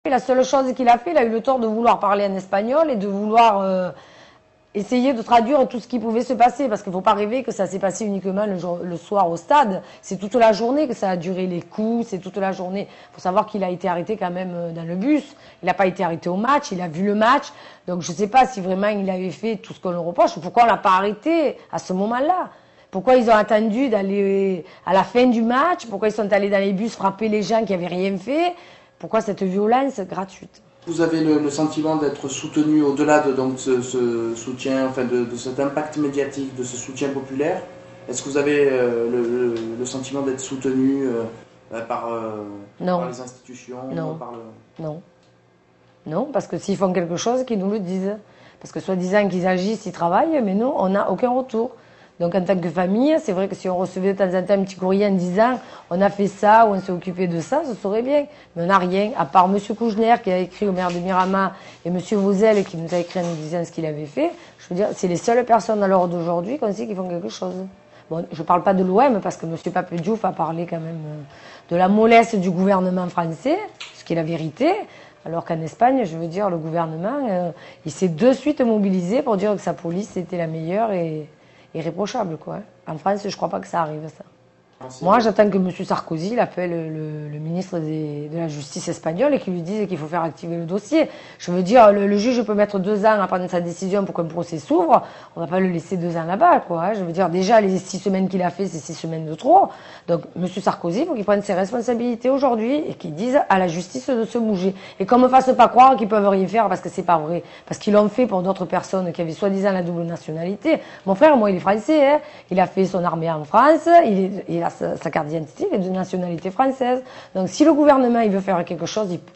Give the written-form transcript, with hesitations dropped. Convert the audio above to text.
La seule chose qu'il a fait, il a eu le tort de vouloir parler en espagnol et de vouloir essayer de traduire tout ce qui pouvait se passer. Parce qu'il ne faut pas rêver que ça s'est passé uniquement le soir au stade. C'est toute la journée que ça a duré, les coups, c'est toute la journée. Il faut savoir qu'il a été arrêté quand même dans le bus. Il n'a pas été arrêté au match, il a vu le match. Donc je ne sais pas si vraiment il avait fait tout ce qu'on le reproche. Pourquoi on ne l'a pas arrêté à ce moment-là? Pourquoi ils ont attendu d'aller à la fin du match? Pourquoi ils sont allés dans les bus frapper les gens qui n'avaient rien fait? Pourquoi cette violence gratuite? Vous avez le sentiment d'être soutenu au-delà de donc, ce soutien, enfin de cet impact médiatique, de ce soutien populaire. Est-ce que vous avez le sentiment d'être soutenu par les institutions? Non. Par Non. Non, parce que s'ils font quelque chose, qu'ils nous le disent. Parce que soi-disant qu'ils agissent, ils travaillent, mais nous, on n'a aucun retour. Donc en tant que famille, c'est vrai que si on recevait de temps en temps un petit courrier en disant on a fait ça ou on s'est occupé de ça, ce serait bien. Mais on n'a rien, à part M. Kouchner qui a écrit au maire de Miramar et M. Vauzel qui nous a écrit en nous disant ce qu'il avait fait. Je veux dire, c'est les seules personnes à l'heure d'aujourd'hui qu'on sait qu'ils font quelque chose. Bon, je ne parle pas de l'OM parce que M. Papedjouf a parlé quand même de la mollesse du gouvernement français, ce qui est la vérité. Alors qu'en Espagne, je veux dire, le gouvernement, il s'est de suite mobilisé pour dire que sa police était la meilleure et irréprochable, quoi. En France, je ne crois pas que ça arrive, ça. Moi, j'attends que M. Sarkozy appelle le ministre de la Justice espagnole et qu'il lui dise qu'il faut faire activer le dossier. Je veux dire, le juge peut mettre 2 ans à prendre sa décision pour qu'un procès s'ouvre. On ne va pas le laisser 2 ans là-bas, quoi. Je veux dire, déjà, les 6 semaines qu'il a fait, c'est 6 semaines de trop. Donc, M. Sarkozy, il faut qu'il prenne ses responsabilités aujourd'hui et qu'il dise à la justice de se bouger. Et qu'on ne me fasse pas croire qu'ils peuvent rien faire parce que c'est pas vrai. Parce qu'ils l'ont fait pour d'autres personnes qui avaient soi-disant la double nationalité. Mon frère, moi, il est français, hein. Il a fait son armée en France. Il a sa carte d'identité, il est de nationalité française. Donc si le gouvernement il veut faire quelque chose, il peut.